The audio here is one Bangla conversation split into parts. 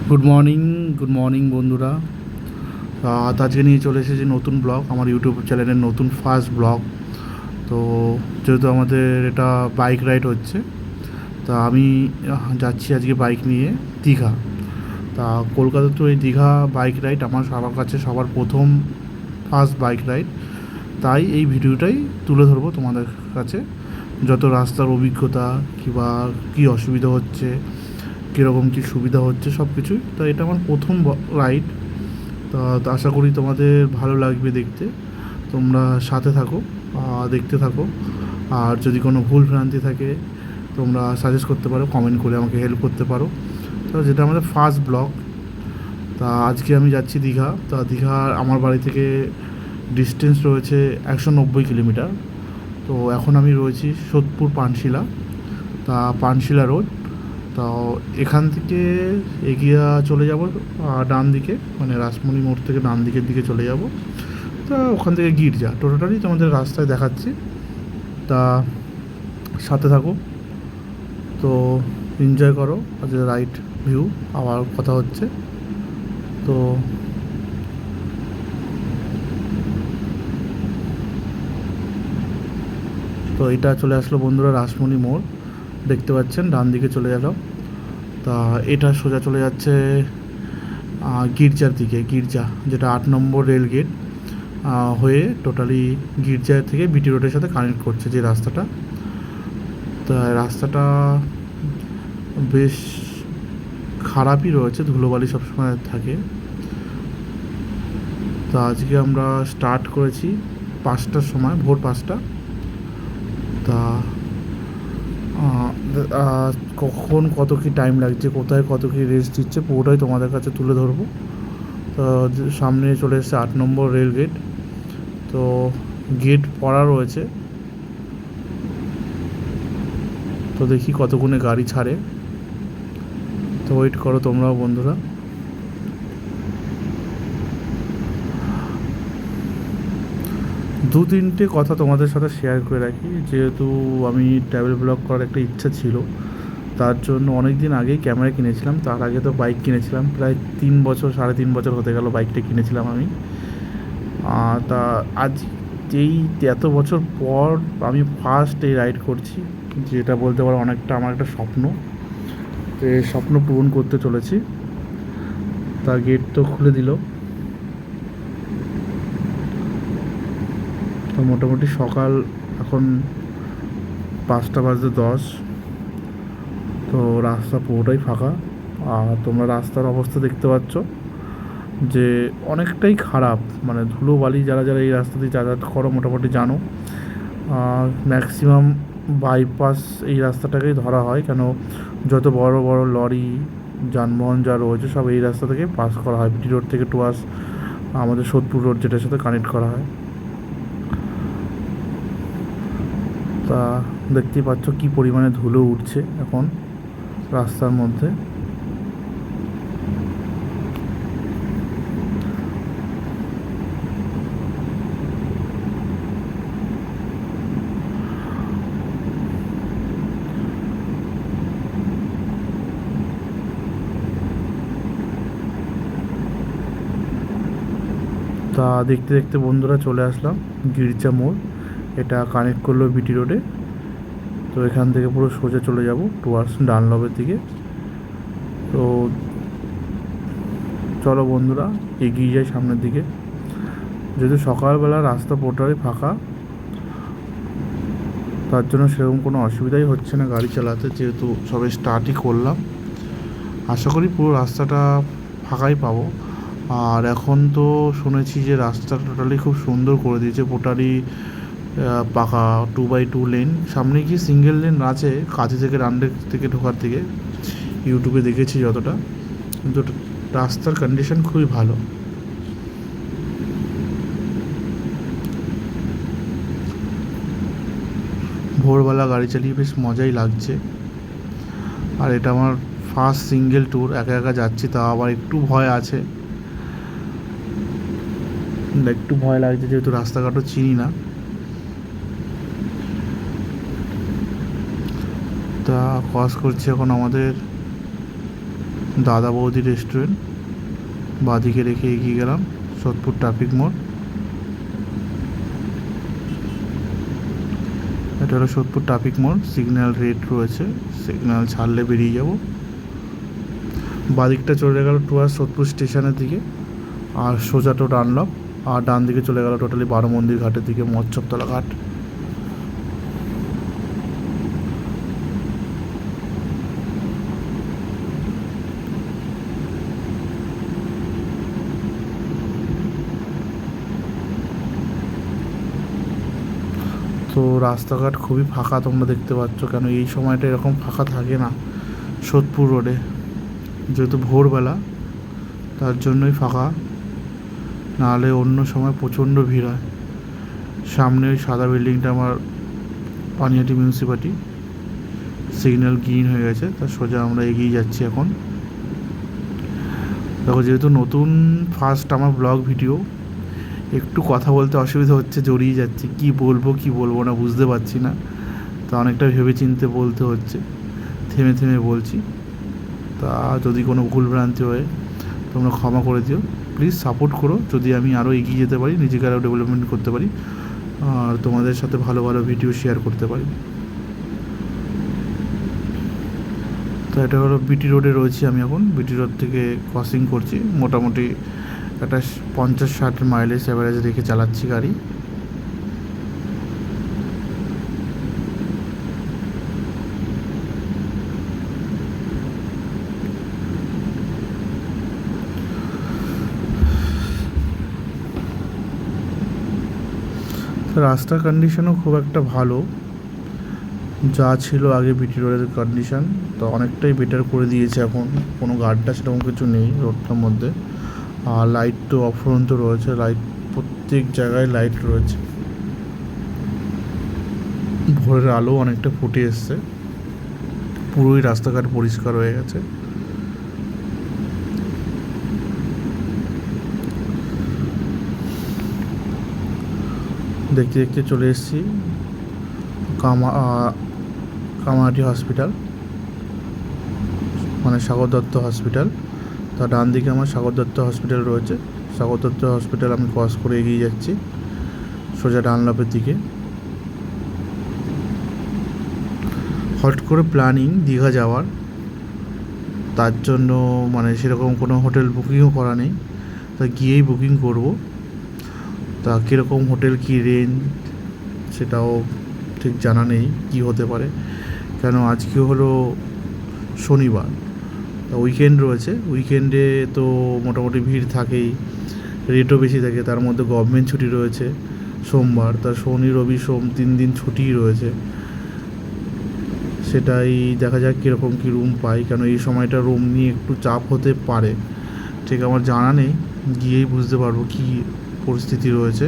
গুড মর্নিং বন্ধুরা। আজকে নিয়ে চলে এসেছি নতুন ব্লগ, আমার ইউটিউব চ্যানেলের নতুন ফার্স্ট ব্লগ। তো যেহেতু আমাদের এটা বাইক রাইড হচ্ছে, তা আমি যাচ্ছি আজকে বাইক নিয়ে দীঘা। তা কলকাতা তো এই দীঘা বাইক রাইড আমার সবার কাছে সবার প্রথম ফার্স্ট বাইক রাইড, তাই এই ভিডিওটাই তুলে ধরবো তোমাদের কাছে। যত রাস্তার অভিজ্ঞতা কিংবা কী অসুবিধা হচ্ছে, কীরকম কী সুবিধা হচ্ছে, সব কিছুই। তো এটা আমার প্রথম রাইড। তা আশা করি তোমাদের ভালো লাগবে দেখতে। তোমরা সাথে থাকো, দেখতে থাকো। আর যদি কোনো ভুল ভ্রান্তি থাকে তোমরা সাজেস্ট করতে পারো, কমেন্ট করে আমাকে হেল্প করতে পারো। তো যেটা আমাদের ফার্স্ট ব্লগ। তা আজকে আমি যাচ্ছি দীঘা। তা দীঘার আমার বাড়ি থেকে ডিস্টেন্স রয়েছে 190 কিলোমিটার। তো এখন আমি রয়েছি সোদপুর পানশিলা, তা পানশিলা রোড। তো এখান থেকে এগিয়ে চলে যাব ডান দিকে, মানে রাসমণি মোড় থেকে ডান দিকের দিকে চলে যাব। তা ওখান থেকে গির্জা টোটালি তোমাদের রাস্তায় দেখাচ্ছি, তা সাথে থাকো। তো এনজয় করো আজকে রাইড ভিউ। আবার কথা হচ্ছে। তো তো এটা চলে আসলো বন্ধুরা রাসমণি মোড়, দেখতে পাচ্ছেন ডান দিকে চলে গেল। তা এটা সোজা চলে যাচ্ছে গির্জার দিকে, গির্জা যেটা 8 নম্বর রেল গেট হয়ে টোটালি গির্জা থেকে বিটি রোডের সাথে কানেক্ট করছে যে রাস্তাটা। তা রাস্তাটা বেশ খারাপই রয়েছে, ধুলোবালি সবসময় থাকে। তা আজকে আমরা স্টার্ট করেছি 5টার সময়, ভোর 5টা। তা কখন কত কী টাইম লাগছে, কোথায় কত কী রেস্ট দিচ্ছে, পুরোটাই তোমাদের কাছে তুলে ধরবো। তো সামনে চলে এসেছে 8 নম্বর রেল গেট। তো গেট পড়া রয়েছে, তো দেখি কতক্ষণে গাড়ি ছাড়ে। তো ওয়েট করো তোমরাও বন্ধুরা। দু তিনটে কথা তোমাদের সাথে শেয়ার করে রাখি, যেহেতু আমি ট্রাভেল ব্লগ করার একটা ইচ্ছা ছিল, তার জন্য অনেক দিন আগেই ক্যামেরা কিনেছিলাম। তার আগে তো বাইক কিনেছিলাম, প্রায় 3 বছর 3.5 বছর হতে গেল বাইকটা কিনেছিলাম আমি। তা আজ এই এত বছর পর আমি ফার্স্ট এই রাইড করছি, যেটা বলতে পারো অনেকটা আমার একটা স্বপ্ন। তো এই স্বপ্ন পূরণ করতে চলেছি। তা গেট তো খুলে দিল। তো মোটামুটি সকাল এখন 5টা বাজতে 10। তো রাস্তা পুরোটাই ফাঁকা। আর তোমরা রাস্তার অবস্থা দেখতে পাচ্ছ যে অনেকটাই খারাপ, মানে ধুলোবালি। যারা যারা এই রাস্তা দিয়ে যাতায়াত করো মোটামুটি জানো, ম্যাক্সিমাম বাইপাস এই রাস্তাটাকেই ধরা হয়, কেন যত বড় বড় লরি যানবাহন যা রয়েছে সব এই রাস্তা থেকে পাস করা হয়, বিটি রোড থেকে টুয়ার্স আমাদের সোদপুর রোড যেটার সাথে কানেক্ট করা হয়। তা দেখতেই পাচ্ছ কী পরিমাণে ধুলো উঠছে এখন রাস্তার মধ্যে। তা দেখতে দেখতে বন্ধুরা চলে আসলাম গির্জা মোড়। এটা কানেক্ট করলো বিটি রোডে। তো এখান থেকে পুরো সোজা চলে যাব টুয়ার্স ডানলবের দিকে। তো চলো বন্ধুরা এগিয়ে যাই সামনের দিকে। যেহেতু সকালবেলা রাস্তা পুরোটাই ফাঁকা, তার জন্য সেরকম কোনো অসুবিধাই হচ্ছে না গাড়ি চালাতে, যেহেতু সবে স্টার্টই করলাম। আশা করি পুরো রাস্তাটা ফাঁকাই পাবো। আর এখন তো শুনেছি যে রাস্তাটা টোটালি খুব সুন্দর করে দিয়েছে, টোটালি পাকা 2x2 লেন। সামনে গিয়ে সিঙ্গেল লেন আছে কাঁথি থেকে রান্ডের থেকে ঢোকার দিকে, ইউটিউবে দেখেছি যতটা। কিন্তু রাস্তার কন্ডিশন খুবই ভালো। ভোরবেলা গাড়ি চালিয়ে বেশ মজাই লাগছে। আর এটা আমার ফার্স্ট সিঙ্গেল ট্যুর, একা একা যাচ্ছি, তা আবার একটু ভয় আছে, একটু ভয় লাগছে যেহেতু রাস্তাঘাটও চিনি না। তা ক্রস করছি এখন আমাদের দাদা বৌদি রেস্টুরেন্ট, বাঁদিকে রেখে এগিয়ে গেলাম সোদপুর ট্রাফিক মোড়। এটা হলো সোদপুর ট্রাফিক মোড়, সিগন্যাল রেড রয়েছে, সিগন্যাল ছাড়লে বেরিয়ে যাব। বাঁদিকটা চলে গেল টুয়ার্স সোদপুর স্টেশনের দিকে, আর সোজা তো ডানলপ, আর ডান দিকে চলে গেল টোটালি 12 মন্দির ঘাটের দিকে, মৎস্যতলা ঘাট। তো রাস্তাঘাট খুবই ফাঁকা তোমরা দেখতে পাচ্ছ, কেন এই সময়টা এরকম ফাঁকা থাকে না সোদপুর রোডে, যেহেতু ভোরবেলা তার জন্যই ফাঁকা, নাহলে অন্য সময় প্রচণ্ড ভিড় হয়। সামনে ওই সাদা বিল্ডিংটা আমার পানিহাটি মিউনিসিপ্যালিটি, সিগন্যাল গ্রিন হয়ে গেছে, তার সোজা আমরা এগিয়ে যাচ্ছি এখন। দেখো, যেহেতু নতুন ফার্স্ট আমার ব্লগ ভিডিও, একটু কথা বলতে অসুবিধা হচ্ছে, জড়িয়ে যাচ্ছি, কি বলবো না বুঝতে পারছি না, তা অনেকটা ভেবে চিনতে বলতে হচ্ছে, থেমে থেমে বলছি। তা যদি কোনো ভুলভ্রান্তি হয় তোমরা ক্ষমা করে দিও, প্লিজ সাপোর্ট করো, যদি আমি আরও এগিয়ে যেতে পারি, নিজেকে আরও ডেভেলপমেন্ট করতে পারি, আর তোমাদের সাথে ভালো ভালো ভিডিও শেয়ার করতে পারি। তো এটা হলো বিটি রোডে রয়েছি আমি এখন, বিটি রোড থেকে ক্রসিং করছি, মোটামুটি একটা 50-60 মাইলেজ অ্যাভারেজ রেখে চালাচ্ছি গাড়ি। রাস্তার কন্ডিশনও খুব একটা ভালো, যা ছিল আগে বিটি রোডের কন্ডিশন, তো অনেকটাই বেটার করে দিয়েছে এখন, কোনো গাড্ডা সেরকম কিছু নেই রোডটার মধ্যে। আর লাইট তো অফুরন্ত রয়েছে, লাইট প্রত্যেক জায়গায় লাইট রয়েছে, ভোরের আলো অনেকটা ফুটে এসছে, পুরোই রাস্তাঘাট পরিষ্কার হয়ে গেছে। দেখতে দেখতে চলে এসেছি কামাহাটি হসপিটাল, মানে সাগর দত্ত হসপিটাল। তার ডান দিকে আমার সাগর দত্ত হসপিটাল রয়েছে, সাগর দত্ত হসপিটাল আমি ক্রস করে এগিয়ে যাচ্ছি সোজা ডানলপের দিকে। হট করে প্ল্যানিং দীঘা যাওয়ার, তার জন্য মানে সেরকম কোনো হোটেল বুকিংও করা নেই, তা গিয়েই বুকিং করব। তা কীরকম হোটেল, কী রেঞ্জ সেটাও ঠিক জানা নেই কী হতে পারে, কেন আজকে হলো শনিবার, তা উইকেন্ড রয়েছে, উইকেন্ডে তো মোটামুটি ভিড় থাকেই, রেটও বেশি থাকে, তার মধ্যে গভর্নমেন্ট ছুটি রয়েছে সোমবার, তার শনি রবি সোম 3 দিন ছুটিই রয়েছে। সেটাই দেখা যাক কীরকম কী রুম পাই, কেন এই সময়টা রুম নিয়ে একটু চাপ হতে পারে, ঠিক আমার জানা নেই, গিয়েই বুঝতে পারবো কী পরিস্থিতি রয়েছে।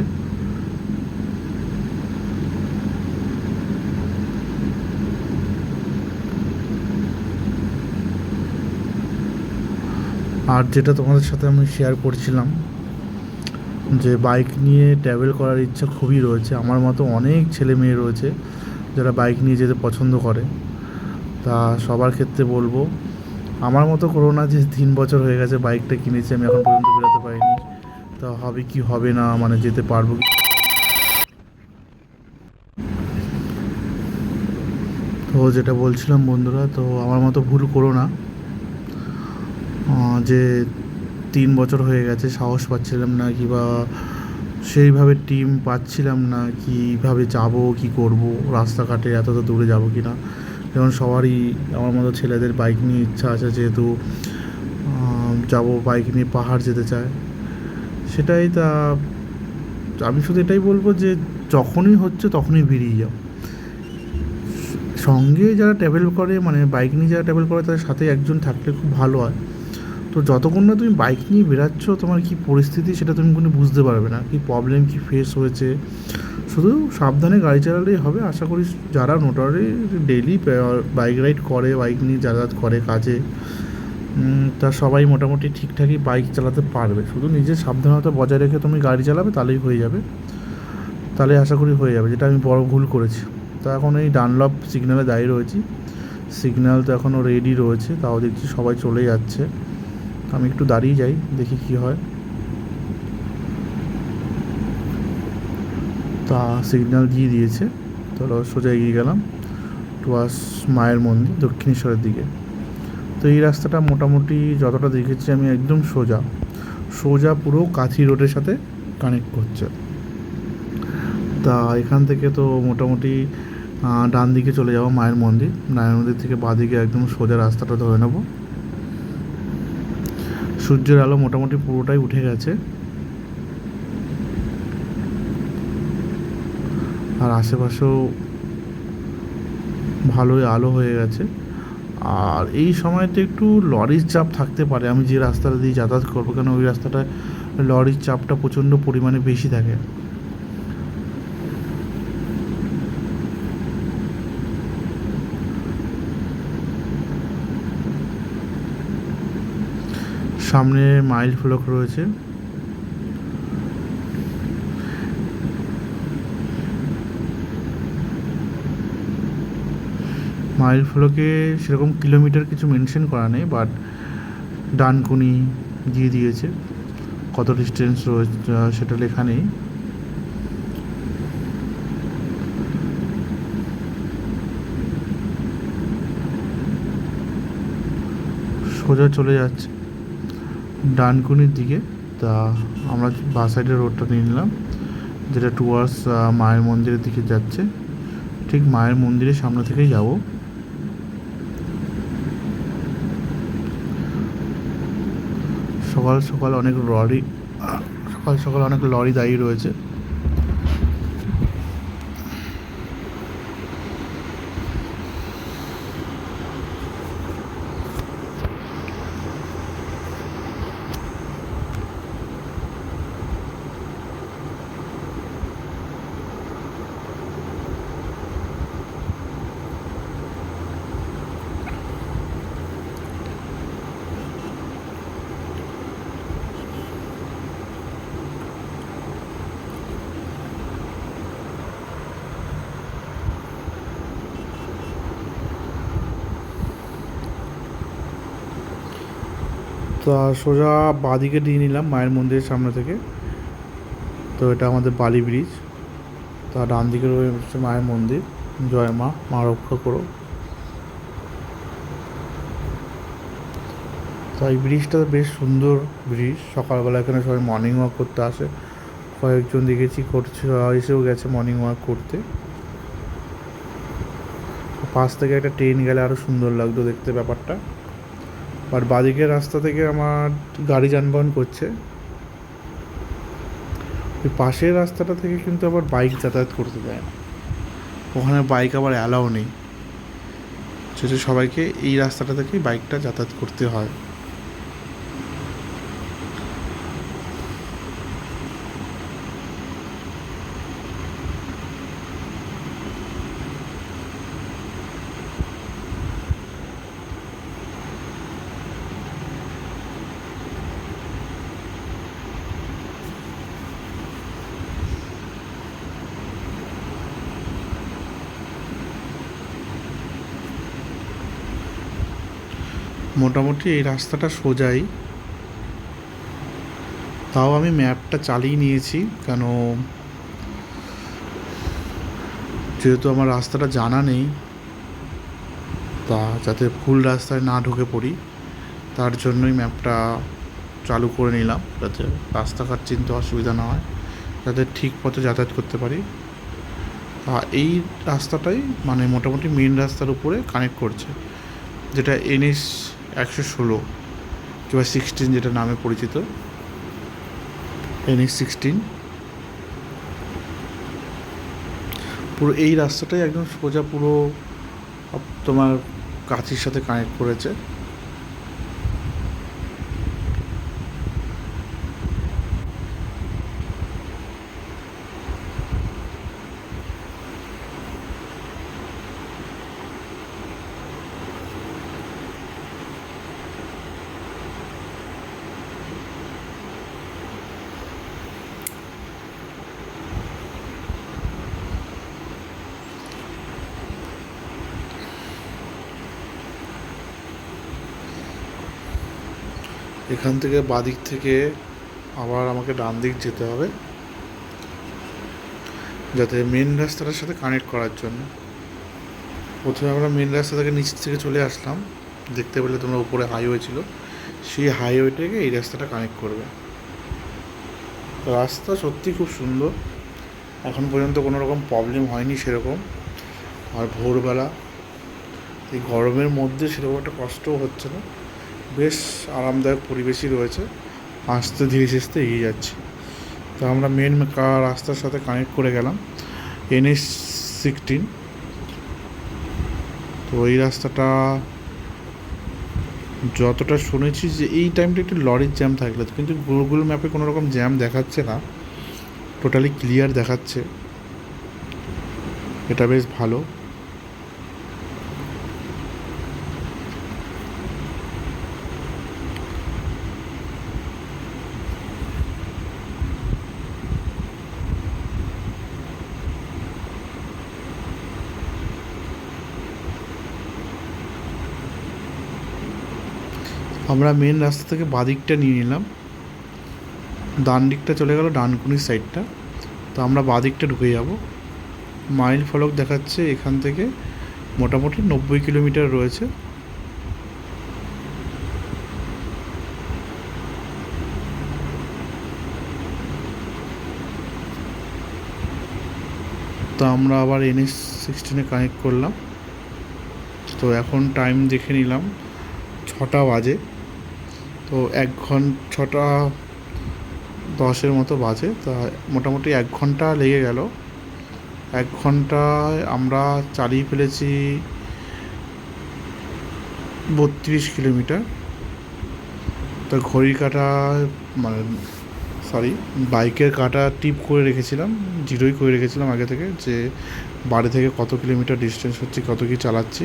আর যেটা তোমাদের সাথে আমি শেয়ার করছিলাম, যে বাইক নিয়ে ট্রাভেল করার ইচ্ছা খুবই রয়েছে, আমার মতো অনেক ছেলে মেয়ে রয়েছে যারা বাইক নিয়ে যেতে পছন্দ করে। তা সবার ক্ষেত্রে বলবো, আমার মতো করো না যে 3 বছর হয়ে গেছে বাইকটা কিনেছি, আমি এখন পর্যন্ত বেরোতে পারিনি, তা হবে কি হবে না, মানে যেতে পারবো কি। তো যেটা বলছিলাম বন্ধুরা, তো আমার মতো ভুল করো না, যে 3 বছর হয়ে গেছে সাহস পাচ্ছিলাম না, কিংবা সেইভাবে টিম পাচ্ছিলাম না, কীভাবে যাব কি করব, রাস্তাঘাটে এতটা দূরে যাব কি না। যেমন সবারই আমার মতো ছেলেদের বাইক নিয়ে ইচ্ছা আছে, যেহেতু যাব বাইক নিয়ে পাহাড় যেতে চায়, সেটাই। তা আমি শুধু এটাই বলবো যে যখনই হচ্ছে তখনই বেরিয়ে যাও, সঙ্গে যারা ট্রাভেল করে, মানে বাইক নিয়ে যারা ট্রাভেল করে তাদের সাথে একজন থাকলে খুব ভালো হয়। তো যতক্ষণ না তুমি বাইক নিয়ে বেরাচ্ছ, তোমার কী পরিস্থিতি সেটা তুমি কোনো বুঝতে পারবে না, কী প্রবলেম কী ফেস হয়েছে। শুধু সাবধানে গাড়ি চালালেই হবে। আশা করি যারা নোটারি ডেইলি বাইক রাইড করে, বাইক নিয়ে যাতায়াত করে কাজে, তা সবাই মোটামুটি ঠিকঠাকই বাইক চালাতে পারবে। শুধু নিজের সাবধানতা বজায় রেখে তুমি গাড়ি চালাবে, তাহলেই হয়ে যাবে, তাহলে আশা করি হয়ে যাবে, যেটা আমি বড় ভুল করেছি। তা এখন এই ডানলপ সিগন্যালে দাঁড়িয়ে রয়েছি, সিগন্যাল তো এখনও রেডি রয়েছে, তাও দেখছি সবাই চলে যাচ্ছে। আমি একটু দাঁড়িয়ে যাই, দেখি কি হয়। তা সিগন্যাল দিয়ে দিয়েছে, তো সোজা এগিয়ে গেলাম টুয়ার্স মায়ের মন্দির দক্ষিণেশ্বরের দিকে। তো এই রাস্তাটা মোটামুটি যতটা দেখেছি আমি একদম সোজা সোজা পুরো কাঁথি রোডের সাথে কানেক্ট করছে। তা এখান থেকে তো মোটামুটি ডান দিকে চলে যাবো মায়ের মন্দির, মায়ের মন্দির থেকে বাঁ দিকে একদম সোজা রাস্তাটা ধরে নেব। সূর্যের আলো মোটামুটি পুরোটাই উঠে গেছে, আর আশেপাশেও ভালোই আলো হয়ে গেছে। আর এই সময়তে একটু লরির চাপ থাকতে পারে, আমি যে রাস্তাটা দিয়ে যাতায়াত করবো, কেন ওই রাস্তাটায় লরির চাপটা প্রচণ্ড পরিমাণে বেশি থাকে। সামনে মাইল ফলক রয়েছে। মাইল ফলকে সেরকম কিলোমিটার কিছু মেনশন করা নেই, বাট ডানকুনি দিয়ে দিয়েছে, কত ডিস্টেন্স রয়েছে সেটা লেখা নেই। সোজা চলে যাচ্ছে ডানকুনির দিকে। তা আমরা বাঁ সাইডের রোডটা নিয়ে নিলাম, যেটা টুয়ার্ডস মায়ের মন্দিরের দিকে যাচ্ছে। ঠিক মায়ের মন্দিরের সামনে থেকেই যাব। সকাল সকাল অনেক লরি দাঁড়িয়ে রয়েছে। তো সোজা বাঁদিকে দিয়ে নিলাম মায়ের মন্দিরের সামনে থেকে। তো এটা আমাদের বালি ব্রিজ। তা ডান দিকে রয়েছে মায়ের মন্দির। জয় মা, মা রক্ষা করো। তো এই ব্রিজটা বেশ সুন্দর ব্রিজ। সকালবেলা এখানে সবাই মর্নিং ওয়াক করতে আসে, কয়েকজন দেখেছি করছে, এসেও গেছে মর্নিং ওয়াক করতে। পাশ থেকে একটা ট্রেন গেলে আরও সুন্দর লাগতো দেখতে ব্যাপারটা। আর বাঁদিকের রাস্তা থেকে আমার গাড়ি যানবাহন করছে, ওই পাশের রাস্তাটা থেকে কিন্তু আবার বাইক যাতায়াত করতে দেয় না, ওখানে বাইক আবার অ্যালাও নেই। সেটা সবাইকে এই রাস্তাটা থেকেই বাইকটা যাতায়াত করতে হয়। মোটামুটি এই রাস্তাটা সোজাই, তাও আমি ম্যাপটা চালিয়ে নিয়েছি, কেন যেহেতু আমার রাস্তাটা জানা নেই, তা যাতে ভুল রাস্তায় না ঢুকে পড়ি তার জন্যই ম্যাপটা চালু করে নিলাম, যাতে রাস্তাঘাট চিনতে অসুবিধা না হয়, যাতে ঠিক পথে যাতায়াত করতে পারি। এই রাস্তাটাই মানে মোটামুটি মেন রাস্তার উপরে কানেক্ট করছে, যেটা NH 116 কিংবা 16 যেটা নামে পরিচিত, NH 16। পুরো এই রাস্তাটাই একদম সোজা পুরো তোমার কাঁথির সাথে কানেক্ট করেছে। এখান থেকে বাদিক থেকে আবার আমাকে ডান দিক যেতে হবে, যাতে মেন রাস্তাটার সাথে কানেক্ট করার জন্য। প্রথমে আমরা মেন রাস্তা থেকে নিচ থেকে চলে আসলাম, দেখতে পেলে তোমরা উপরে হাইওয়ে ছিল, সেই হাইওয়েটাকে এই রাস্তাটা কানেক্ট করবে। রাস্তা সত্যি খুব সুন্দর, এখন পর্যন্ত কোনো রকম প্রবলেম হয়নি সেরকম। আর ভোরবেলা এই গরমের মধ্যে সেরকম একটা কষ্টও হচ্ছে না, বেশ আরামদায়ক পরিবেশই রয়েছে। আস্তে ধীরে সুস্থে এগিয়ে যাচ্ছি। তো আমরা মেন রাস্তার সাথে কানেক্ট করে গেলাম, NH-16। তো এই রাস্তাটা যতটা শুনেছি যে এই টাইমটা একটু লরির জ্যাম থাকলে, কিন্তু গুগল ম্যাপে কোনো রকম জ্যাম দেখাচ্ছে না, টোটালি ক্লিয়ার দেখাচ্ছে, এটা বেশ ভালো। আমরা মেন রাস্তা থেকে বাদিকটা নিয়ে নিলাম, ডান দিকটা চলে গেল ডানকুনির সাইডটা। তো আমরা বাদিকটা ঢুকে যাব। মাইল ফলক দেখাচ্ছে এখান থেকে মোটামুটি 90 কিলোমিটার রয়েছে। তো আমরা আবার NH-16 কানেক্ট করলাম। তো এখন টাইম দেখে নিলাম 6টা বাজে। তো 6টা 10-এর মতো বাজে। তা মোটামুটি 1 ঘন্টা লেগে গেল। 1 ঘন্টায় আমরা চালিয়ে ফেলেছি 32 কিলোমিটার। তো ঘড়ির কাঁটা মানে বাইকের কাঁটা টিপ করে রেখেছিলাম, জিরোই করে রেখেছিলাম আগে থেকে, যে বাড়ি থেকে কত কিলোমিটার ডিস্টেন্স হচ্ছে, কত কী চালাচ্ছি।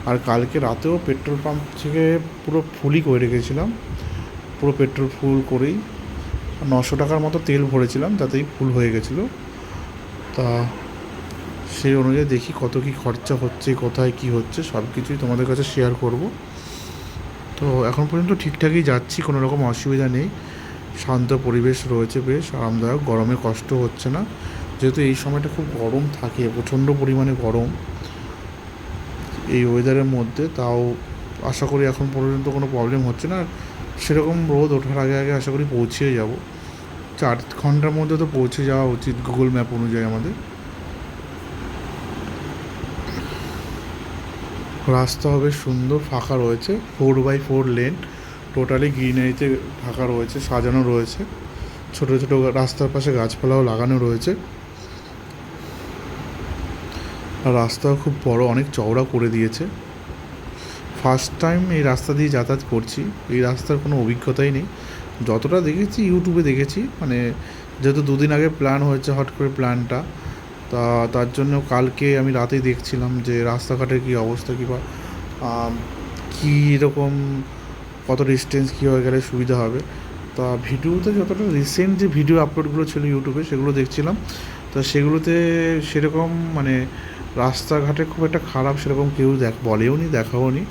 আর কালকে রাতেও পেট্রোল পাম্প থেকে পুরো ফুলই করে রেখেছিলাম, পুরো পেট্রোল ফুল করেই 900 টাকার মতো তেল ভরেছিলাম, তাতেই ফুল হয়ে গেছিলো। তা সেই অনুযায়ী দেখি কত কী খরচা হচ্ছে, কোথায় কী হচ্ছে, সব কিছুই তোমাদের কাছে শেয়ার করব। তো এখন পর্যন্ত ঠিকঠাকই যাচ্ছি, কোনো রকম অসুবিধা নেই, শান্ত পরিবেশ রয়েছে, বেশ আরামদায়ক, গরমে কষ্ট হচ্ছে না। যেহেতু এই সময়টা খুব গরম থাকে, প্রচণ্ড পরিমাণে গরম এই ওয়েদারের মধ্যে, তাও আশা করি এখন পর্যন্ত কোনো প্রবলেম হচ্ছে না। সেরকম রোদ ওঠার আগে আগে আশা করি পৌঁছে যাব, 4 ঘন্টার মধ্যে তো পৌঁছে যাওয়া উচিত গুগল ম্যাপ অনুযায়ী আমাদের। রাস্তা হবে সুন্দর, ফাঁকা রয়েছে, 4x4 লেন, টোটালি গ্রিনারিতে ঢাকা রয়েছে, সাজানো রয়েছে, ছোটো ছোটো রাস্তার পাশে গাছপালাও লাগানো রয়েছে। আর রাস্তাও খুব বড়, অনেক চওড়া করে দিয়েছে। ফার্স্ট টাইম এই রাস্তা দিয়ে যাতায়াত করছি, এই রাস্তার কোনো অভিজ্ঞতাই নেই। যতটা দেখেছি ইউটিউবে দেখেছি, মানে যেহেতু 2 দিন আগে প্ল্যান হয়েছে হট করে প্ল্যানটা, তার জন্য কালকে আমি রাতেই দেখছিলাম যে রাস্তাঘাটের কী অবস্থা, কিংবা কী রকম কত ডিস্টেন্স কী হয়ে গেলে সুবিধা হবে। তা ভিডিওতে যতটা রিসেন্ট যে ভিডিও আপলোডগুলো ছিল ইউটিউবে সেগুলো দেখছিলাম, তো সেগুলোতে সেরকম মানে রাস্তাঘাটে খুব একটা খারাপ সেরকম কেউ বলেও নি, দেখাও নি।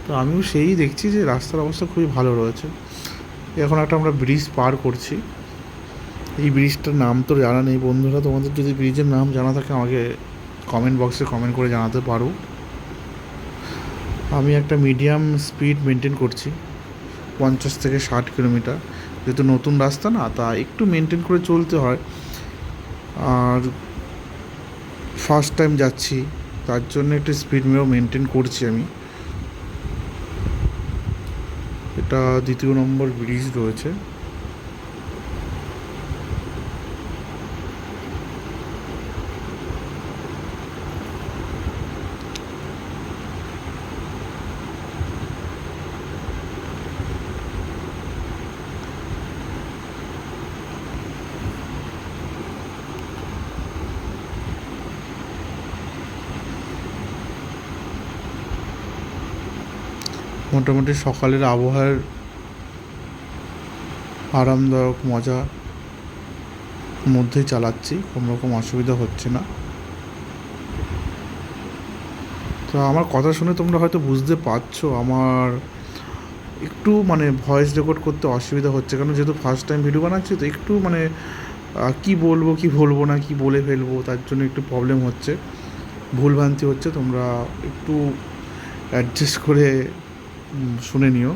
তো আমিও সেই দেখছি যে রাস্তার অবস্থা খুবই ভালো রয়েছে। এখন একটা আমরা ব্রিজ পার করছি, এই ব্রিজটার নাম তো জানা নেই বন্ধুরা, তোমাদের যদি ব্রিজের নাম জানা থাকে আমাকে কমেন্ট বক্সে কমেন্ট করে জানাতে পারো। আমি একটা মিডিয়াম স্পিড মেনটেন করছি, 50 থেকে 60 কিলোমিটার, যেহেতু নতুন রাস্তা না, তা একটু মেনটেন করে চলতে হয়। আর ফার্স্ট টাইম যাচ্ছি, তার জন্য একটু স্পিড মেনটেন করছি আমি। এটা 2 নম্বর ব্রিজ রয়েছে। মোটামুটি সকালের আবহাওয়ার আরামদায়ক মজা মধ্যেই চালাচ্ছি, কোনো রকম অসুবিধা হচ্ছে না। তো আমার কথা শুনে তোমরা হয়তো বুঝতে পারছো আমার একটু মানে ভয়েস রেকর্ড করতে অসুবিধা হচ্ছে, কারণ যেহেতু ফার্স্ট টাইম ভিডিও বানাচ্ছি তো একটু মানে কী বলবো কী বলবো না কী বলে ফেলবো তার জন্য একটু প্রবলেম হচ্ছে, ভুলভ্রান্তি হচ্ছে। তোমরা একটু অ্যাডজাস্ট করে শুনে নিও।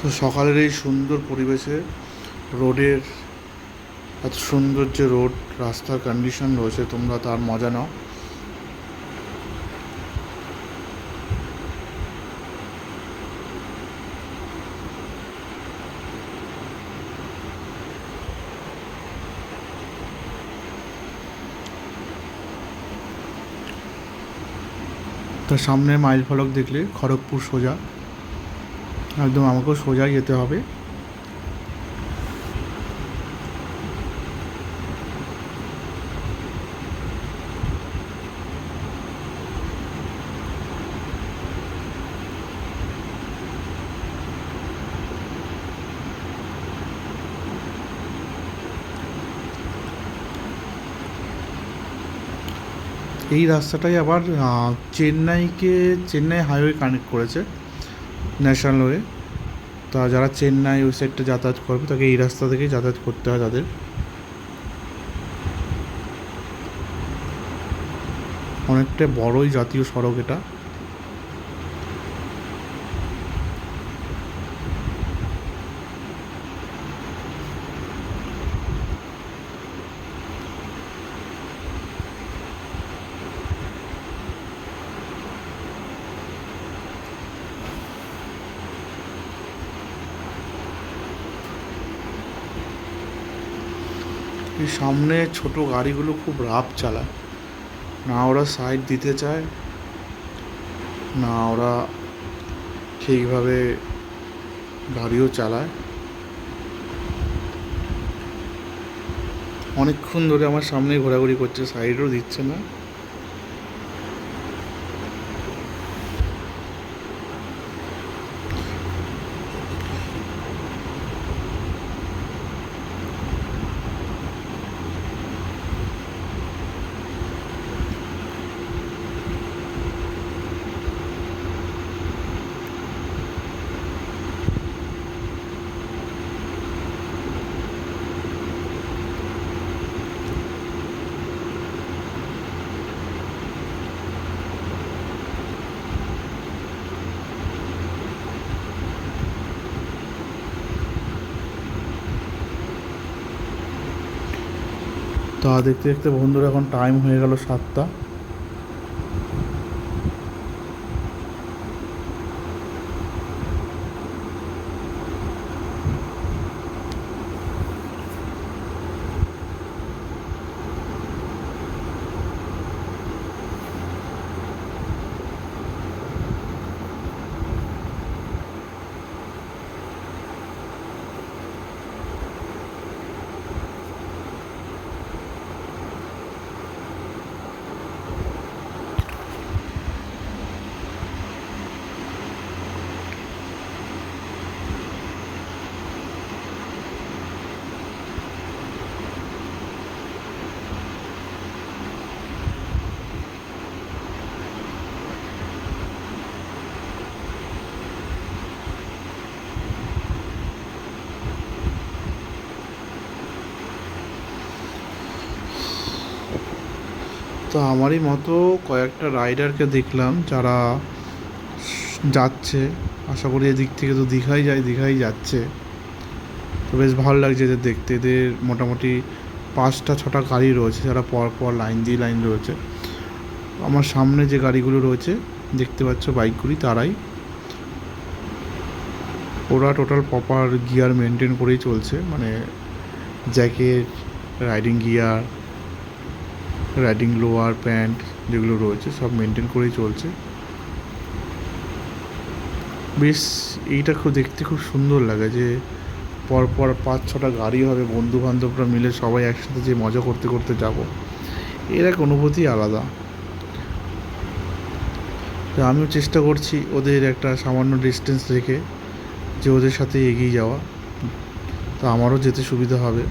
তো সকালের এই সুন্দর পরিবেশে রোডের এত সুন্দর যে রোড রাস্তার কন্ডিশন রয়েছে তোমরা তার মজা নাও। তার সামনে মাইল ফলক দেখলে খড়গপুর সোজা, একদম আমাকেও সোজাই যেতে হবে। এই রাস্তাটাই আবার চেন্নাই হাইওয়ে কানেক্ট করেছে ন্যাশনাল ওয়ে। তা যারা চেন্নাই ওই সাইডটা যাতায়াত করবে তাকে এই রাস্তা থেকেই যাতায়াত করতে হয় তাদের। অনেকটা বড়ই জাতীয় সড়ক এটা। এই সামনে ছোট গাড়িগুলো খুব রাফ চালায়, না ওরা সাইড দিতে চায় না ওরা ঠিকভাবে গাড়িও চালায়। অনেকক্ষণ ধরে আমার সামনে ঘোরাঘুরি করছে, সাইডও দিচ্ছে না। তা দেখতে দেখতে বন্ধুরা এখন টাইম হয়ে গেল 7টা। তো আমারই মতো কয়েকটা রাইডারকে দেখলাম যারা যাচ্ছে, আশা করি এদিক থেকে তো দীঘাই যাচ্ছে। তো বেশ ভালো লাগছে এদের দেখতে। এদের মোটামুটি 5-6টা গাড়ি রয়েছে যারা পরপর লাইন রয়েছে। আমার সামনে যে গাড়িগুলো রয়েছে দেখতে পাচ্ছ বাইকগুলি, তারাই ওরা টোটাল প্রপার গিয়ার মেনটেন করেই চলছে, মানে jacket, riding gear, riding lower, pant যেগুলো রয়েছে সব মেনটেন করেই চলছে। বেশ, এইটা খুব দেখতে খুব সুন্দর লাগে যে পরপর 5-6টা গাড়ি হবে, বন্ধু বান্ধবরা মিলে সবাই একসাথে যে মজা করতে করতে যাব, এর এক অনুভূতি আলাদা। তো আমিও চেষ্টা করছি ওদের একটা সামান্য ডিস্টেন্স রেখে যে ওদের সাথে এগিয়ে যাওয়া, তো আমারও যেতে সুবিধা হবে।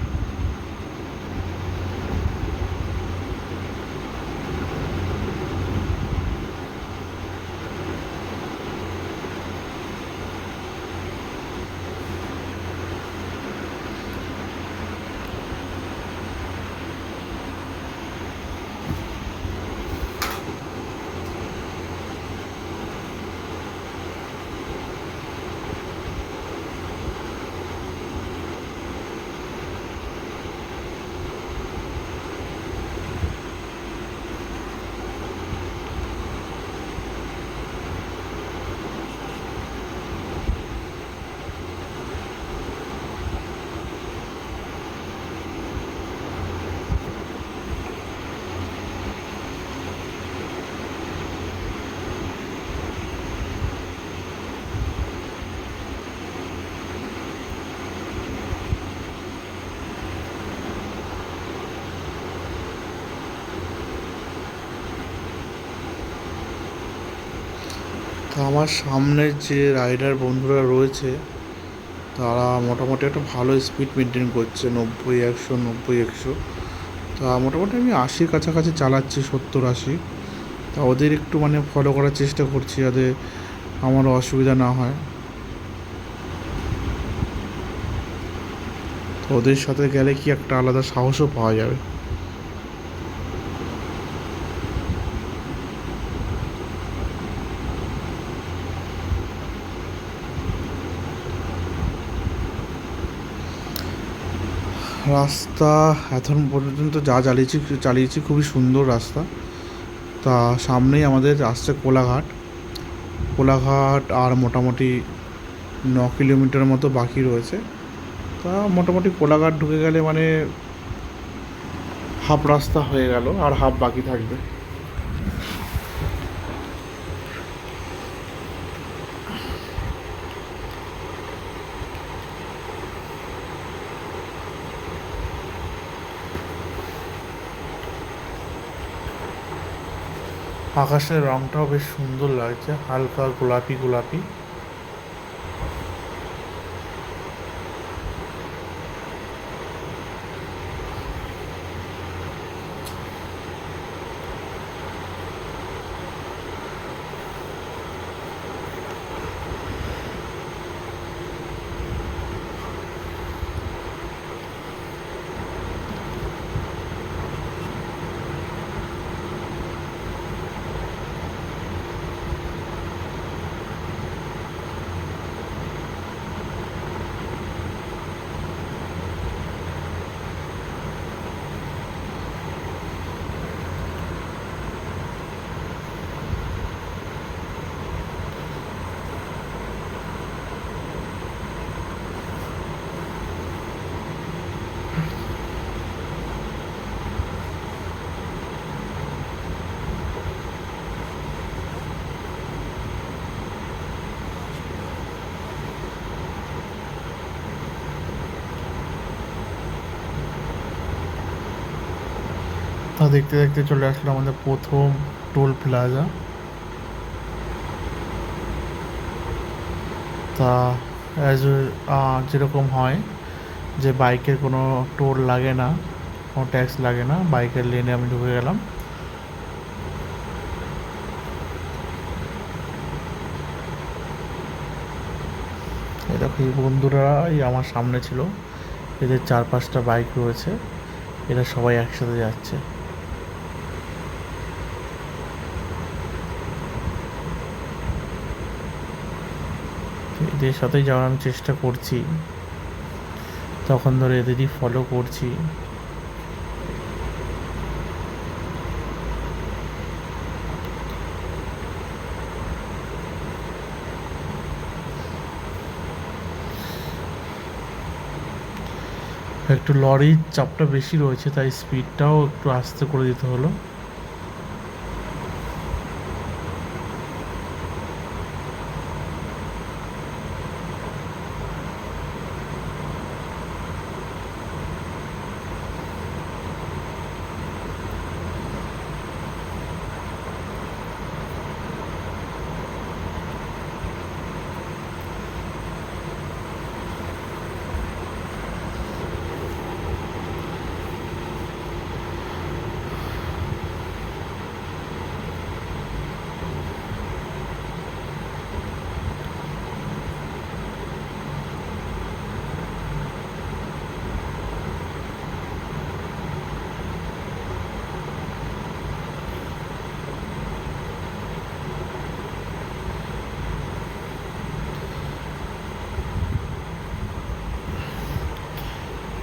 তো আমার সামনের যে রাইডার বন্ধুরা রয়েছে তারা মোটামুটি একটা ভালো স্পিড মেনটেন করছে, 90, 100, 90, 100। তা মোটামুটি আমি 80-র কাছাকাছি চালাচ্ছি, 70-80। তা ওদের একটু মানে ফলো করার চেষ্টা করছি যাতে আমার অসুবিধা না হয়। তো ওদের সাথে গেলে কি একটা আলাদা সাহসও পাওয়া যাবে। রাস্তা এখন পর্যন্ত যা চালিয়েছি চালিয়েছি খুবই সুন্দর রাস্তা। তা সামনেই আমাদের আসছে কোলাঘাট। কোলাঘাট আর মোটামুটি 9 কিলোমিটার মতো বাকি রয়েছে। তা মোটামুটি কোলাঘাট ঢুকে গেলে মানে হাফ রাস্তা হয়ে গেল, আর হাফ বাকি থাকবে। আকাশের রংটাও বেশ সুন্দর লাগছে, হালকা গোলাপি গোলাপি। তা দেখতে দেখতে চলে আসলো আমাদের প্রথম টোল প্লাজা। তা অ্যাজ যেরকম হয় যে বাইকের কোনো টোল লাগে না, কোনো ট্যাক্স লাগে না, বাইকের লেনে আমি ঢুকে গেলাম। এই দেখো, এই বন্ধুরাই আমার সামনে ছিল, এদের 4-5টা বাইক রয়েছে, এরা সবাই একসাথে যাচ্ছে। এদের সাথেই যাওয়ার আমি চেষ্টা করছি, তখন ধরে এদেরই ফলো করছি। একটু লরির চাপটা বেশি রয়েছে, তাই স্পিডটাও একটু আস্তে করে দিতে হলো।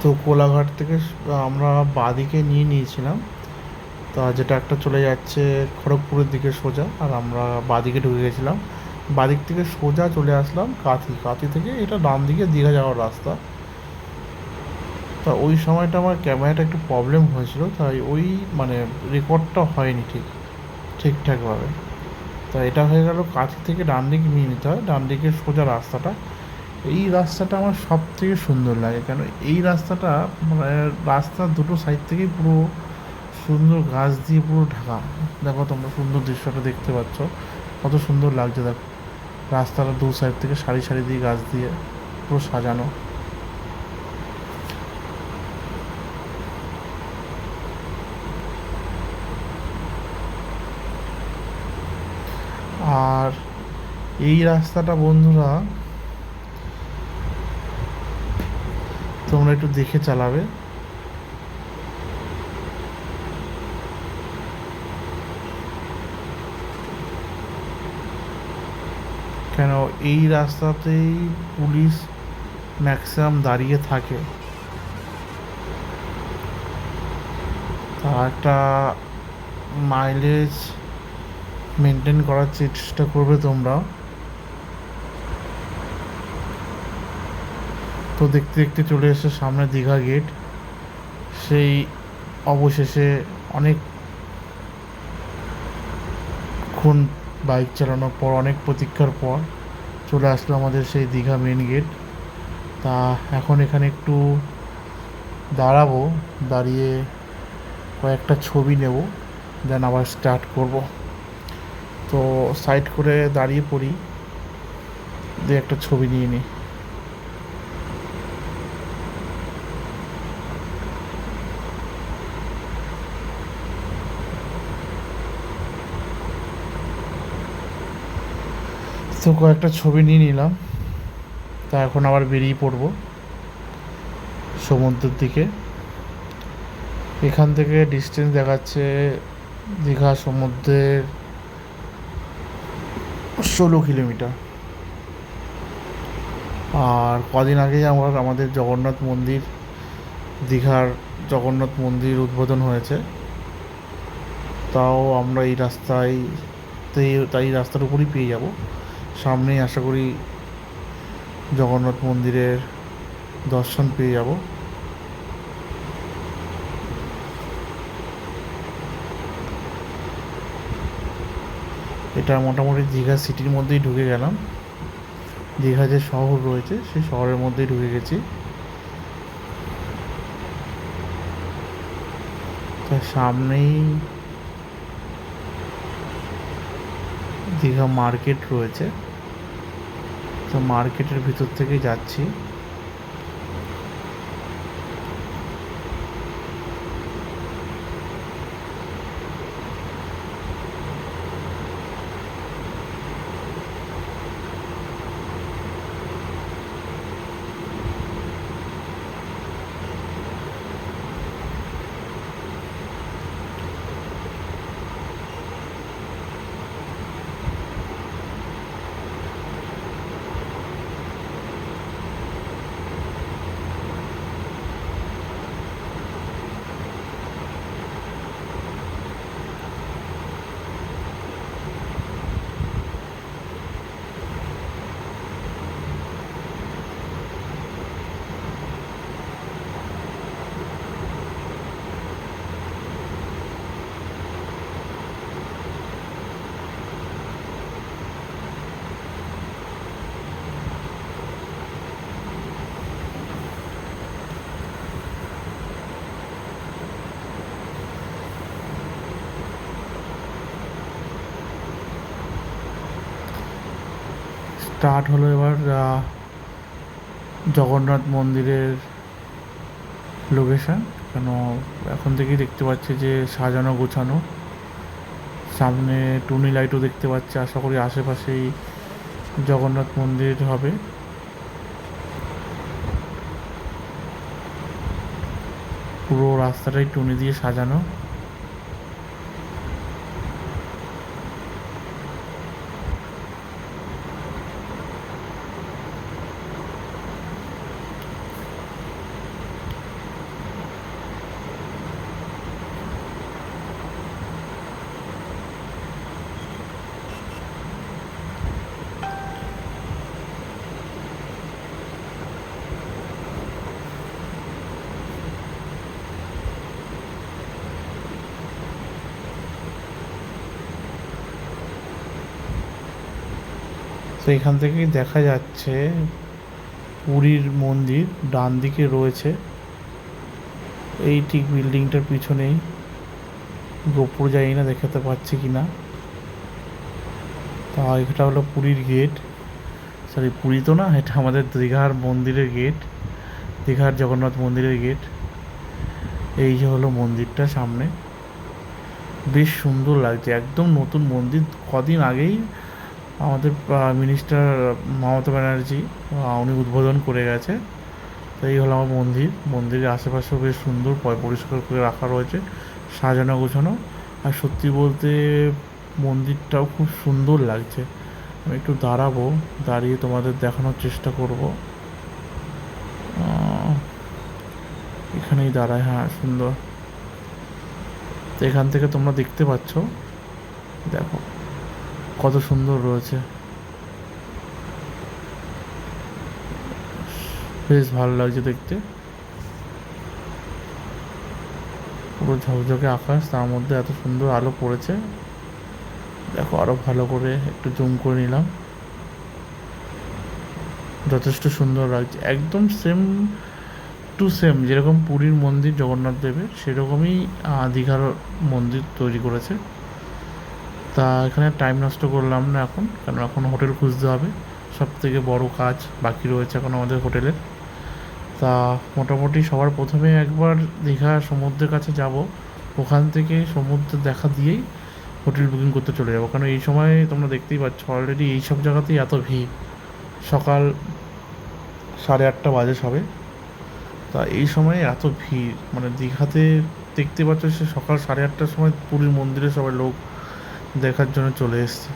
তো কোলাঘাট থেকে আমরা বাঁদিকে নিয়ে নিয়েছিলাম, তা যেটা একটা চলে যাচ্ছে খড়গপুরের দিকে সোজা, আর আমরা বাঁদিকে ঢুকে গেছিলাম। বাঁদিক থেকে সোজা চলে আসলাম কাঁথি থেকে এটা ডান দিকে দীঘা যাওয়ার রাস্তা। তা ওই সময়টা আমার ক্যামেরাটা একটু প্রবলেম হয়েছিল, তাই ওই মানে রেকর্ডটা হয়নি ঠিকঠাকভাবে। তা এটা হয়ে গেল কাঁথি থেকে ডান দিকে নিয়ে নিতে হয়, ডান দিকের সোজা রাস্তাটা। এই রাস্তাটা আমার সব থেকে সুন্দর লাগে, কেন এই রাস্তাটা মানে রাস্তার দুটো সাইড থেকেই পুরো সুন্দর গাছ দিয়ে পুরো ঢাকা। দেখো তোমরা সুন্দর দৃশ্যটা দেখতে পাচ্ছ, কত সুন্দর লাগছে দেখো। রাস্তাটা দু সাইড থেকে সারি সারি দিয়ে গাছ দিয়ে পুরো সাজানো। আর এই রাস্তাটা বন্ধুরা তোমরা একটু দেখে চালাবে, কেন এই রাস্তাতেই পুলিশ ম্যাক্সিমাম দাঁড়িয়ে থাকে। তা একটা মাইলেজ মেনটেন করার চেষ্টা করবে তোমরা। তো দেখতে দেখতে চলে এসে সামনে দীঘা গেট। সেই অবশেষে অনেকক্ষণ বাইক চালানোর পর, অনেক প্রতীক্ষার পর চলে আসলো আমাদের সেই দীঘা মেন গেট। তা এখন এখানে একটু দাঁড়াবো, দাঁড়িয়ে কয়েকটা ছবি নেব, দেন আবার স্টার্ট করব। তো সাইড করে দাঁড়িয়ে পড়ি, দিয়ে একটা ছবি নিয়ে নিই। তো কয়েকটা ছবি নিয়ে নিলাম, তা এখন আবার বেরিয়ে পড়বো সমুদ্রের দিকে। এখান থেকে ডিস্টেন্স দেখাচ্ছে দীঘা সমুদ্রের 16 কিলোমিটার। আর কদিন আগেই আমাদের জগন্নাথ মন্দির, দীঘার জগন্নাথ মন্দির উদ্বোধন হয়েছে। তাও আমরা এই রাস্তায়, তাই রাস্তার উপরই পেয়ে যাব। সামনেই আশা করি জগন্নাথ মন্দিরের দর্শন পেয়ে যাব। এটা মোটামুটি দীঘা সিটির মধ্যেই ঢুকে গেলাম। দীঘা যে শহর রয়েছে সেই শহরের মধ্যেই ঢুকে গেছি। তার সামনেই দীঘা মার্কেট রয়েছে, তো মার্কেটের ভিতর থেকেই যাচ্ছি। স্টার্ট হলো এবার জগন্নাথ মন্দিরের লোকেশান। কেন এখন থেকেই দেখতে পাচ্ছি যে সাজানো গোছানো, সামনে টুনি লাইটও দেখতে পাচ্ছি। আশা করি আশেপাশেই জগন্নাথ মন্দির হবে। পুরো রাস্তাটাই টুনি দিয়ে সাজানো। তো এখান থেকেই দেখা যাচ্ছে পুরীর মন্দির ডান দিকে রয়েছে, এই ঠিক বিল্ডিংটার পিছনেই। গোপুর জানি না দেখাতে পাচ্ছি কি না। তা এটা হলো পুরীর গেট, সরি পুরী তো না, এটা আমাদের দীঘার মন্দিরের গেট, দীঘার জগন্নাথ মন্দিরের গেট। এই যে হলো মন্দিরটা সামনে, বেশ সুন্দর লাগছে, একদম নতুন মন্দির। কদিন আগেই আমাদের মিনিস্টার মমতা ব্যানার্জি উনি উদ্বোধন করে গেছে। তো এই হলো আমার মন্দির, মন্দিরের আশেপাশেও বেশ সুন্দর পরিষ্কার করে রাখা রয়েছে, সাজানো গোছানো। আর সত্যি বলতে মন্দিরটাও খুব সুন্দর লাগছে। আমি একটু দাঁড়াবো, দাঁড়িয়ে তোমাদের দেখানোর চেষ্টা করব। এখানেই দাঁড়ায়, হ্যাঁ সুন্দর। তো এখান থেকে তোমরা দেখতে পাচ্ছ, দেখো কত সুন্দর রয়েছে, বেশ ভালো লাগছে দেখতে। পুরো ঝকঝকে আকাশ, তার মধ্যে এত সুন্দর আলো পড়েছে। দেখো আরো ভালো করে একটু জুম করে নিলাম, যথেষ্ট সুন্দর লাগছে, একদম সেম টু সেম যেরকম পুরীর মন্দির জগন্নাথ দেবের, সেরকমই দীঘার মন্দির তৈরি করেছে। তা এখানে টাইম নষ্ট করলাম না এখন, কারণ এখন হোটেল খুঁজতে হবে, সব থেকে বড় কাজ বাকি রয়েছে এখন আমাদের হোটেলের। তা মোটামুটি সবার প্রথমে একবার দীঘা সমুদ্রের কাছে যাব, ওখান থেকে সমুদ্র দেখা দিয়েই হোটেল বুকিং করতে চলে যাবো। কারণ এই সময় তোমরা দেখতেই পাচ্ছ অলরেডি এই সব জায়গাতেই এত ভিড়, সকাল 8:30 বাজে সবে। তা এই সময়ে এত ভিড়, মানে দীঘাতে দেখতে পাচ্ছ সে সকাল 8:30টার সময় পুরীর মন্দিরে সবাই লোক দেখার জন্য চলে এসছে।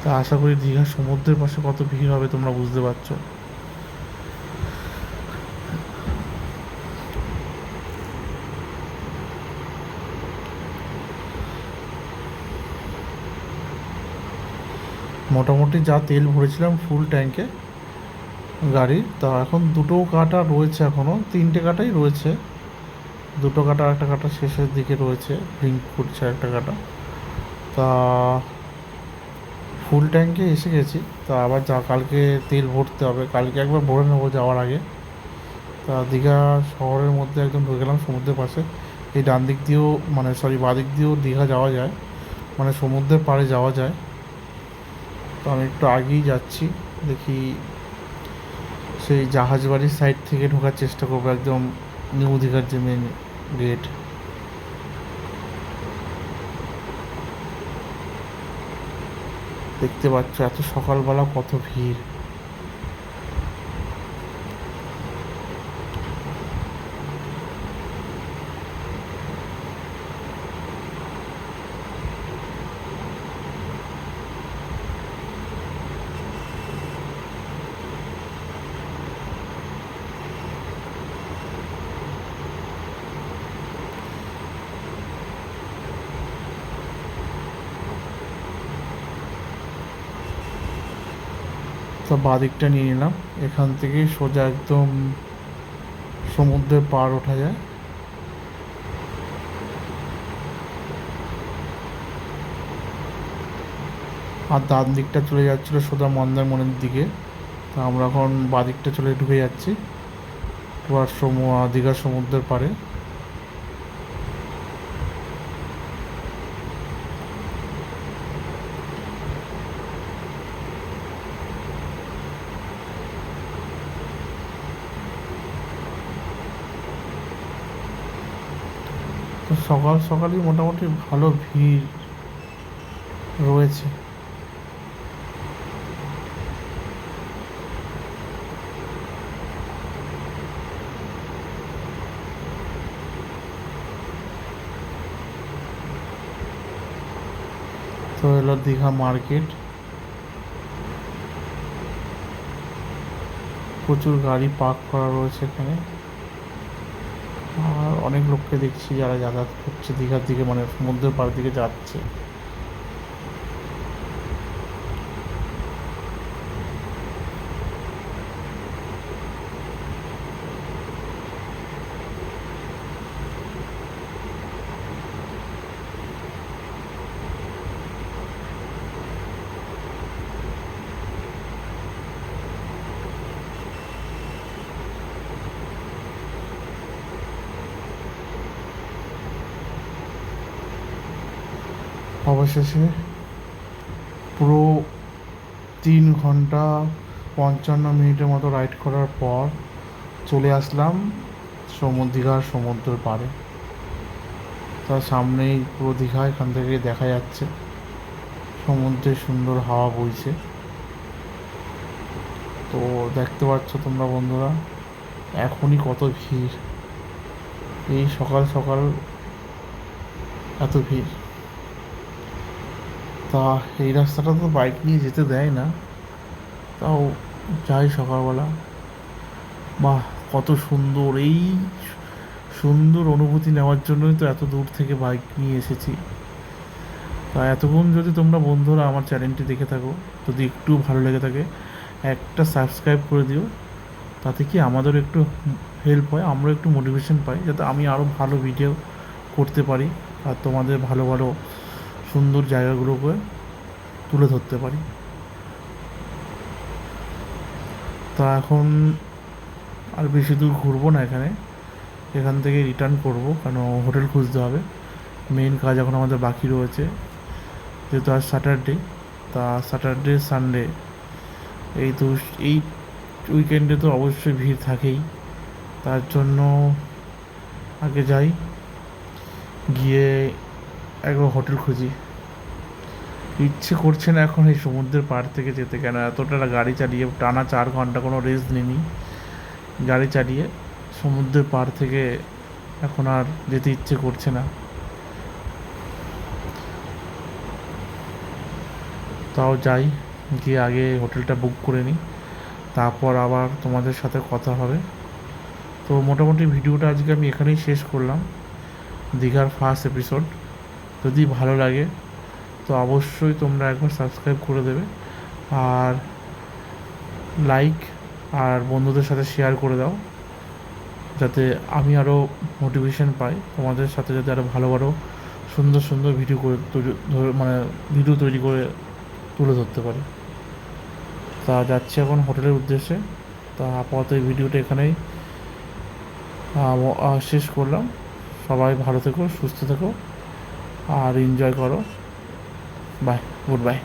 তা আশা করি দীঘার সমুদ্রের পাশে কত ভিড় হবে তোমরা বুঝতে পারছো। মোটামুটি যা তেল ভরেছিলাম ফুল ট্যাঙ্কে গাড়ির, তা এখন দুটো কাটা রয়েছে, এখনও 3টে কাটাই রয়েছে, দুটো কাটা একটা কাটা শেষের দিকে রয়েছে, ব্লিঙ্ক করছে একটা কাটা। তা ফুল ট্যাঙ্কে এসে গেছি, তা আবার কালকে তেল ভরতে হবে, কালকে একবার ভরে নেবো যাওয়ার আগে। তা দীঘা শহরের মধ্যে একদম ঢুকে গেলাম সমুদ্রের পাশে। এই ডান দিক দিয়েও মানে সরি বাঁ দিক দিয়েও দীঘা যাওয়া যায়, মানে সমুদ্রের পাড়ে যাওয়া যায়। তো আমি একটু আগেই যাচ্ছি, দেখি সেই জাহাজ বাড়ির সাইড থেকে ঢোকার চেষ্টা করবো, একদম নিউ দীঘার যে মেন গেট। দেখতে পাচ্ছ এত সকালবেলা কত ভিড়। তো বাঁ দিকটা নিয়ে নিলাম, এখান থেকে সোজা একদম সমুদ্রের পাড় ওঠা যায়। আর ডান দিকটা চলে যাচ্ছিলো সোজা মন্দারমণির দিকে, তা আমরা এখন বাঁ দিকটা চলে ঢুকে যাচ্ছি পুরার দীঘার সমুদ্রের পাড়ে। তো সকাল সকালই মোটামুটি ভালো ভিড় রয়েছে। তো এলো দীঘা মার্কেট, প্রচুর গাড়ি পার্ক করা রয়েছে এখানে, আর অনেক লোককে দেখছি যারা যাতায়াত করছে দীঘার দিকে, মানে সমুদ্রের পাড়ের দিকে যাচ্ছে। অবশেষে পুরো 3 ঘন্টা 55 মিনিটের মতো রাইড করার পর চলে আসলাম দীঘার সমুদ্রের পাড়ে। তার সামনেই পুরো দীঘা, এখান থেকে দেখা যাচ্ছে সমুদ্রের সুন্দর হাওয়া বইছে। তো দেখতে পাচ্ছ তোমরা বন্ধুরা, এখনই কত ভিড়, এই সকাল সকাল এত ভিড়। তা এই রাস্তাটা তো বাইক নিয়ে যেতে দেয় না, তাও যাই সকালবেলা। বাহ, কত সুন্দর! এই সুন্দর অনুভূতি নেওয়ার জন্যই তো এত দূর থেকে বাইক নিয়ে এসেছি। তা এতক্ষণ যদি তোমরা বন্ধুরা আমার চ্যানেলটি দেখে থাকো, যদি একটু ভালো লেগে থাকে একটা সাবস্ক্রাইব করে দিও। তাতে কি আমাদেরও একটু হেল্প হয়, আমরা একটু মোটিভেশন পাই, যাতে আমি আরও ভালো ভিডিও করতে পারি আর তোমাদের ভালো ভালো সুন্দর জায়গাগুলোকে তুলে ধরতে পারি। তা এখন আর বেশি দূর ঘুরবো না, এখান থেকে রিটার্ন করব, কারণ হোটেল খুঁজতে হবে। মেন কাজ এখন আমাদের বাকি রয়েছে, যেহেতু আজ স্যাটারডে। তা স্যাটারডে সানডে এই উইকেন্ডে তো অবশ্যই ভিড় থাকেই। তার জন্য আগে যাই, গিয়ে একবার হোটেল খুঁজি। ইচ্ছে করছে না এখন এই সমুদ্রের পাড় থেকে যেতে, কেন এতটা গাড়ি চালিয়ে টানা 4 ঘন্টা কোনো রেস্ট নিইনি। গাড়ি চালিয়ে সমুদ্রের পাড় থেকে এখন আর যেতে ইচ্ছে করছে না। তাও যাই, গিয়ে আগে হোটেলটা বুক করে নিই, তারপর আবার তোমাদের সাথে কথা হবে। তো মোটামুটি ভিডিওটা আজকে আমি এখানেই শেষ করলাম, দীঘার ফার্স্ট এপিসোড। যদি ভালো লাগে তো অবশ্যই তোমরা একবার সাবস্ক্রাইব করে দেবে, আর লাইক আর বন্ধুদের সাথে শেয়ার করে দাও, যাতে আমি আরও মোটিভেশন পাই, তোমাদের সাথে যাতে আরও ভালো ভালো সুন্দর সুন্দর ভিডিও করে ভিডিও তৈরি করে তুলে ধরতে পারি। তা যাচ্ছি এখন হোটেলের উদ্দেশ্যে। তা আপাতত এই ভিডিওটা এখানেই শেষ করলাম। সবাই ভালো থেকো, সুস্থ থেকো আর এনজয় করো। Bye, good by.